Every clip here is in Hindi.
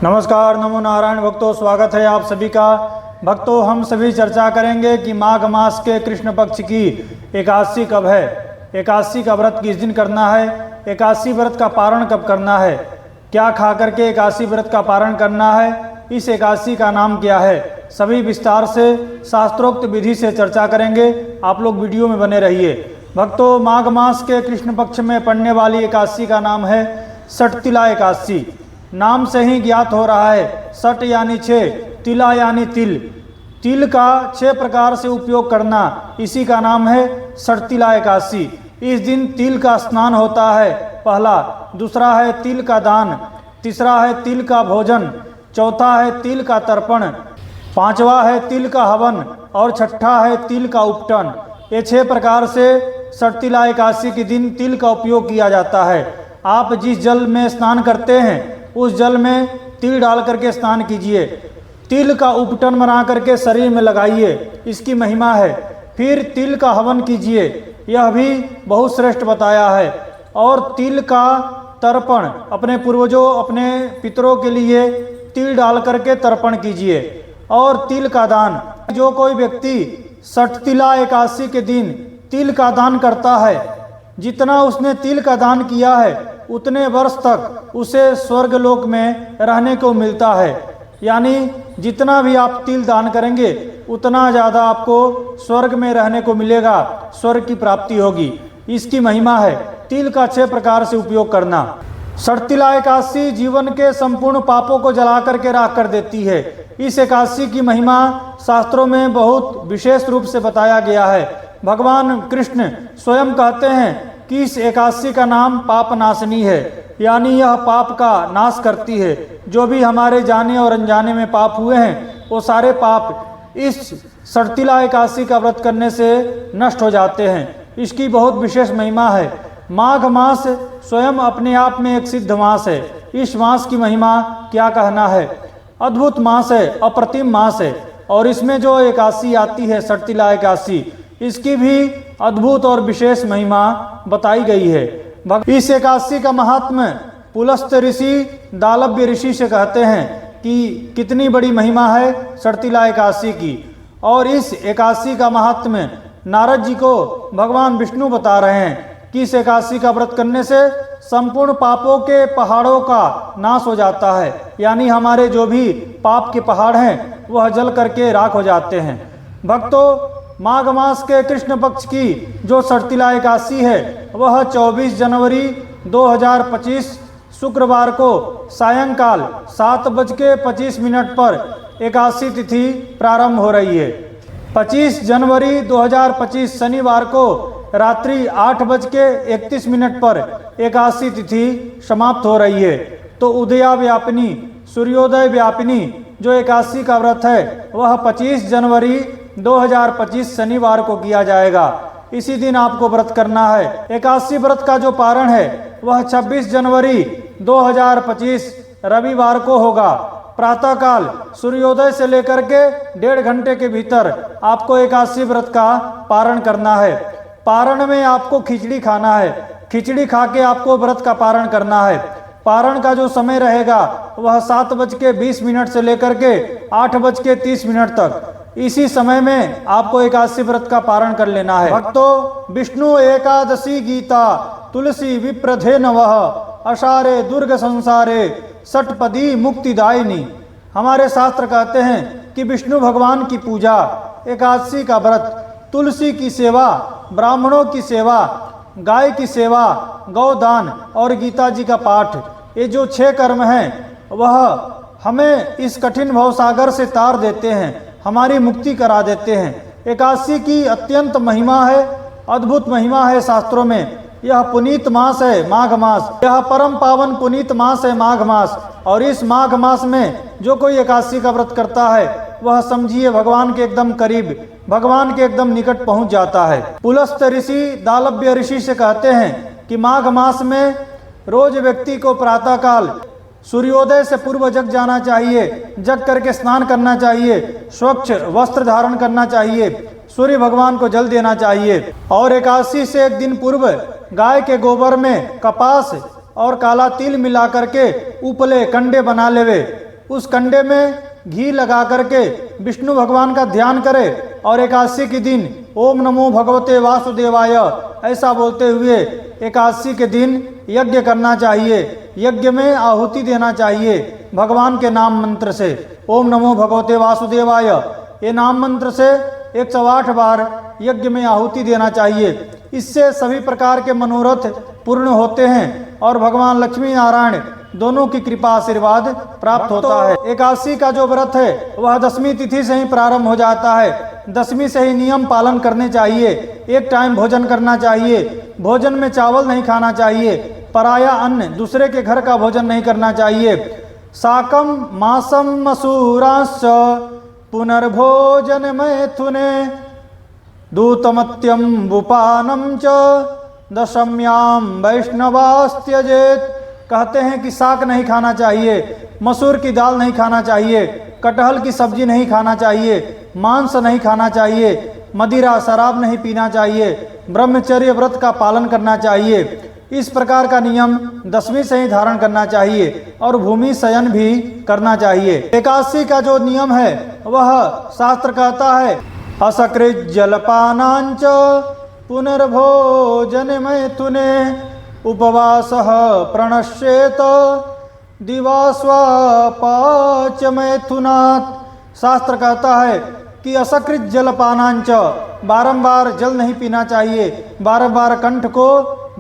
नमस्कार, नमो नारायण भक्तों, स्वागत है आप सभी का। भक्तों, हम सभी चर्चा करेंगे कि माघ मास के कृष्ण पक्ष की एकादशी कब है, एकादशी का व्रत किस दिन करना है, एकादशी व्रत का पारण कब करना है, क्या खा करके एकादशी व्रत का पारण करना है, इस एकादशी का नाम क्या है, सभी विस्तार से शास्त्रोक्त विधि से चर्चा करेंगे। आप लोग वीडियो में बने रहिए। भक्तों, माघ मास के कृष्ण पक्ष में पड़ने वाली एकादशी का नाम है षटतिला एकादशी। नाम से ही ज्ञात हो रहा है, षट यानी 6, तिला यानी तिल, तिल का 6 प्रकार से उपयोग करना, इसी का नाम है षटतिला एकादशी। इस दिन तिल का स्नान होता है, पहला। दूसरा है तिल का दान, तीसरा है तिल का भोजन, चौथा है तिल का तर्पण, पांचवा है तिल का हवन और छठा है तिल का उपटन। ये 6 प्रकार से षटतिला एकादशी के दिन तिल का उपयोग किया जाता है। आप जिस जल में स्नान करते हैं उस जल में तिल डाल करके स्नान कीजिए। तिल का उपटन बना करके शरीर में लगाइए, इसकी महिमा है। फिर तिल का हवन कीजिए, यह भी बहुत श्रेष्ठ बताया है। और तिल का तर्पण, अपने पूर्वजों, अपने पितरों के लिए तिल डाल करके तर्पण कीजिए। और तिल का दान, जो कोई व्यक्ति षटतिला एकादशी के दिन तिल का दान करता है, जितना उसने तिल का दान किया है उतने वर्ष तक उसे स्वर्ग लोक में रहने को मिलता है। यानी जितना भी आप तिल दान करेंगे उतना ज़्यादा आपको स्वर्ग में रहने को मिलेगा, स्वर्ग की प्राप्ति होगी। इसकी महिमा है तिल का 6 प्रकार से उपयोग करना। षटतिला एकादशी जीवन के संपूर्ण पापों को जला करके राख कर देती है। इस एकादशी की महिमा शास्त्रों में बहुत विशेष रूप से बताया गया है। भगवान कृष्ण स्वयं कहते हैं कि इस एकादशी का नाम पाप नाशनी है, यानी यह पाप का नाश करती है। जो भी हमारे जाने और अनजाने में पाप हुए हैं वो सारे पाप इस षटतिला एकादशी का व्रत करने से नष्ट हो जाते हैं। इसकी बहुत विशेष महिमा है। माघ मास स्वयं अपने आप में एक सिद्ध मास है। इस मास की महिमा क्या कहना है, अद्भुत मास है, अप्रतिम मास है। और इसमें जो एकादशी आती है षटतिला एकादशी, इसकी भी अद्भुत और विशेष महिमा बताई गई है। इस एकादशी का महात्म्य पुलस्त ऋषि दालव्य ऋषि से कहते हैं कि कितनी बड़ी महिमा है षटतिला एकादशी की। और इस एकादशी का महात्म्य नारद जी को भगवान विष्णु बता रहे हैं कि इस एकादशी का व्रत करने से संपूर्ण पापों के पहाड़ों का नाश हो जाता है। यानी हमारे जो भी पाप के पहाड़ हैं वह जल करके राख हो जाते हैं। भक्तों, माघ मास के कृष्ण पक्ष की जो षटतिला एकादशी है वह 24 जनवरी 2025 शुक्रवार को सायंकाल 7:25 पर एकादशी तिथि प्रारंभ हो रही है। 25 जनवरी 2025 शनिवार को रात्रि 8:31 पर एकादशी तिथि समाप्त हो रही है। तो उदया व्यापिनी, सूर्योदय व्यापिनी जो एकादशी का व्रत है वह 25 जनवरी 2025 शनिवार को किया जाएगा। इसी दिन आपको व्रत करना है। एकादशी व्रत का जो पारण है वह 26 जनवरी 2025 रविवार को होगा। प्रातःकाल सूर्योदय से लेकर के 1.5 घंटे के भीतर आपको एकादशी व्रत का पारण करना है। पारण में आपको खिचड़ी खाना है। खिचड़ी खा के आपको व्रत का पारण करना है। पारण का जो समय रहेगा वह 7:20 से लेकर के 8:30 तक, इसी समय में आपको एकादशी व्रत का पारण कर लेना है। भक्तों, विष्णु एकादशी गीता तुलसी विप्रधे नवः असारे दुर्ग संसारे षटपदी मुक्तिदायिनी। हमारे शास्त्र कहते हैं कि विष्णु भगवान की पूजा, एकादशी का व्रत, तुलसी की सेवा, ब्राह्मणों की सेवा, गाय की सेवा, गौदान और गीता जी का पाठ, ये जो 6 कर्म हैं वह हमें इस कठिन भवसागर से तार देते हैं, हमारी मुक्ति करा देते हैं। एकादशी की अत्यंत महिमा है, अद्भुत महिमा है शास्त्रों में। यह पुनीत मास है माघ मास, यह परम पावन पुनीत मास है माघ मास। और इस माघ मास में जो कोई एकादशी का व्रत करता है वह समझिए भगवान के एकदम करीब, भगवान के एकदम निकट पहुंच जाता है। पुलस्त ऋषि दालव्य ऋषि से कहते हैं कि माघ मास में रोज व्यक्ति को प्रातःकाल सूर्योदय से पूर्व जग जाना चाहिए, जग करके स्नान करना चाहिए, स्वच्छ वस्त्र धारण करना चाहिए, सूर्य भगवान को जल देना चाहिए। और एकादशी से 1 दिन पूर्व गाय के गोबर में कपास और काला तिल मिला करके उपले कंडे बना लेवे, उस कंडे में घी लगा करके विष्णु भगवान का ध्यान करें और एकादशी के दिन ओम नमो भगवते वासुदेवाय ऐसा बोलते हुए एकादशी के दिन यज्ञ करना चाहिए। यज्ञ में आहुति देना चाहिए भगवान के नाम मंत्र से, ओम नमो भगवते वासुदेवाय। ये नाम मंत्र से 108 बार यज्ञ में आहुति देना चाहिए। इससे सभी प्रकार के मनोरथ पूर्ण होते हैं और भगवान लक्ष्मी नारायण दोनों की कृपा आशीर्वाद प्राप्त होता है। एकादशी का जो व्रत है वह 10वीं तिथि से ही प्रारंभ हो जाता है। 10वीं से ही नियम पालन करने चाहिए। एक टाइम भोजन करना चाहिए। भोजन में चावल नहीं खाना चाहिए। पराया अन्न दूसरे के घर का भोजन नहीं करना चाहिए। साकम मासम मसूरांश्च पुनर्भोजन मैथुने दूतमत्यम बुपानम च दशम्याम वैष्णवास्त्यजेत। कहते हैं कि साग नहीं खाना चाहिए, मसूर की दाल नहीं खाना चाहिए, कटहल की सब्जी नहीं खाना चाहिए, मांस नहीं खाना चाहिए, मदिरा शराब नहीं पीना चाहिए, ब्रह्मचर्य व्रत का पालन करना चाहिए। इस प्रकार का नियम 10वीं से ही धारण करना चाहिए और भूमि शयन भी करना चाहिए। एकादशी का जो नियम है वह शास्त्र कहता है असकृत जलपानांच पुनर्भोजन मैथुने उपवासः प्रणश्येत दिवास्वापाच मैथुनात्। शास्त्र कहता है कि असकृत जलपानांच, बारंबार जल नहीं पीना चाहिए, बारंबार कंठ को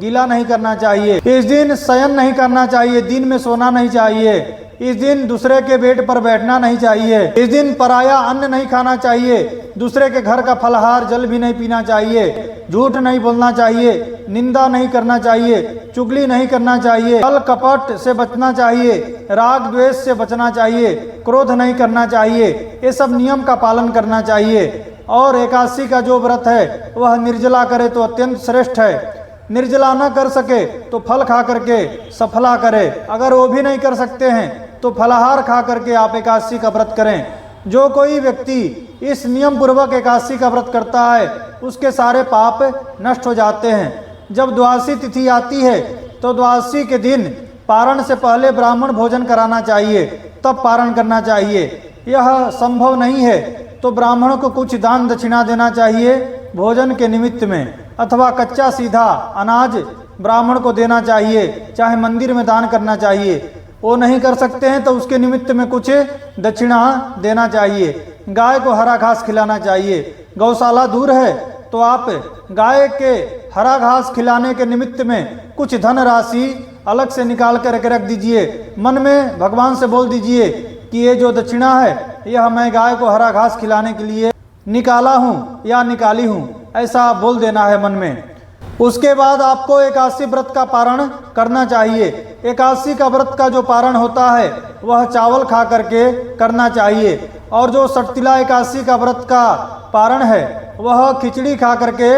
गीला नहीं करना चाहिए। इस दिन शयन नहीं करना चाहिए, दिन में सोना नहीं चाहिए। इस दिन दूसरे के बेड पर बैठना नहीं चाहिए। इस दिन पराया अन्न नहीं खाना चाहिए। दूसरे के घर का फलाहार जल भी नहीं पीना चाहिए। झूठ नहीं बोलना चाहिए। निंदा नहीं करना चाहिए। चुगली नहीं करना चाहिए। छल कपट से बचना चाहिए। राग द्वेष से बचना चाहिए। क्रोध नहीं करना चाहिए। ये सब नियम का पालन करना चाहिए। और एकादशी का जो व्रत है वह निर्जला करे तो अत्यंत श्रेष्ठ है। निर्जला न कर सके तो फल खा करके सफला करे। अगर वो भी नहीं कर सकते हैं तो फलाहार खा करके आप एकादशी का व्रत करें। जो कोई व्यक्ति इस नियम पूर्वक एकादशी का व्रत करता है उसके सारे पाप नष्ट हो जाते हैं। जब द्वादशी तिथि आती है तो द्वादशी के दिन पारण से पहले ब्राह्मण भोजन कराना चाहिए, तब पारण करना चाहिए। यह संभव नहीं है तो ब्राह्मण को कुछ दान दक्षिणा देना चाहिए भोजन के निमित्त में, अथवा कच्चा सीधा अनाज ब्राह्मण को देना चाहिए, चाहे मंदिर में दान करना चाहिए। वो नहीं कर सकते हैं तो उसके निमित्त में कुछ दक्षिणा देना चाहिए। गाय को हरा घास खिलाना चाहिए। गौशाला दूर है तो आप गाय के हरा घास खिलाने के निमित्त में कुछ धन राशि अलग से निकाल कर रख दीजिए। मन में भगवान से बोल दीजिए कि ये जो दक्षिणा है यह मैं गाय को हरा घास खिलाने के लिए निकाला हूँ या निकाली हूँ, ऐसा बोल देना है मन में। उसके बाद आपको एकादशी व्रत का पारण करना चाहिए। एकादशी का व्रत का जो पारण होता है वह चावल खा करके करना चाहिए। और जो सटतिला एकादशी का व्रत का पारण है वह खिचड़ी खा करके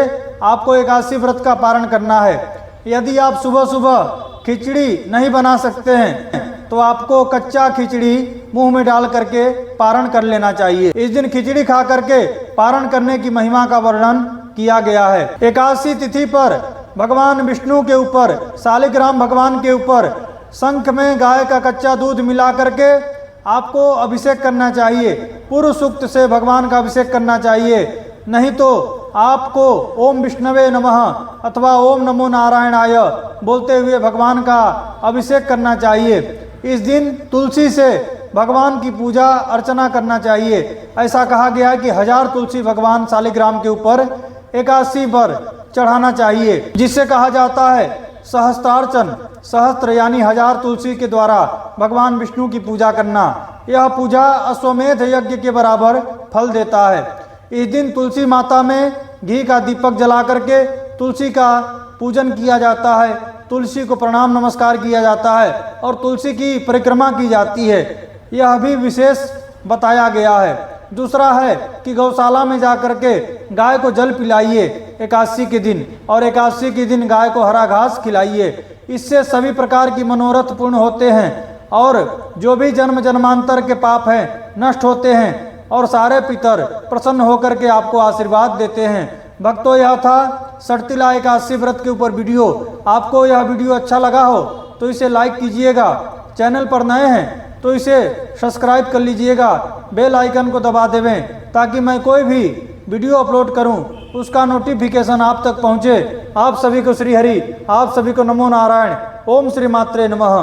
आपको एकादशी व्रत का पारण करना है। यदि आप सुबह सुबह खिचड़ी नहीं बना सकते हैं तो आपको कच्चा खिचड़ी मुंह में डाल करके पारण कर लेना चाहिए। इस दिन खिचड़ी खा करके पारण करने की महिमा का वर्णन किया गया है। एकादशी तिथि पर भगवान विष्णु के ऊपर, शालिग्राम भगवान के ऊपर शंख में गाय का कच्चा दूध मिला करके आपको अभिषेक करना चाहिए। पूर्व सूक्त से भगवान का अभिषेक करना चाहिए। नहीं तो आपको ओम विष्णवे नमः अथवा ओम नमो नारायणाय बोलते हुए भगवान का अभिषेक करना चाहिए। इस दिन तुलसी से भगवान की पूजा अर्चना करना चाहिए। ऐसा कहा गया है कि 1000 तुलसी भगवान शालिग्राम के ऊपर एकादशी पर चढ़ाना चाहिए, जिससे कहा जाता है सहस्त्रार्चन। सहस्त्र यानी 1000 तुलसी के द्वारा भगवान विष्णु की पूजा करना। यह पूजा अश्वमेध यज्ञ के बराबर फल देता है। इस दिन तुलसी माता में घी का दीपक जला करके तुलसी का पूजन किया जाता है। तुलसी को प्रणाम नमस्कार किया जाता है और तुलसी की परिक्रमा की जाती है। यह भी विशेष बताया गया है। दूसरा है कि गौशाला में जाकर के गाय को जल पिलाइए एकादशी के दिन, और एकादशी के दिन गाय को हरा घास खिलाइए। इससे सभी प्रकार की मनोरथ पूर्ण होते हैं और जो भी जन्म जन्मांतर के पाप हैं नष्ट होते हैं और सारे पितर प्रसन्न होकर के आपको आशीर्वाद देते हैं। भक्तों, यह था सटतिला एकादशी व्रत के ऊपर वीडियो। आपको यह वीडियो अच्छा लगा हो तो इसे लाइक कीजिएगा। चैनल पर नए हैं तो तो इसे सब्सक्राइब कर लीजिएगा, बेल आइकन को दबा देवें ताकि मैं कोई भी वीडियो अपलोड करूं उसका नोटिफिकेशन आप तक पहुंचे। आप सभी को श्री हरि, आप सभी को नमो नारायण। ओम श्री मात्रे नमः।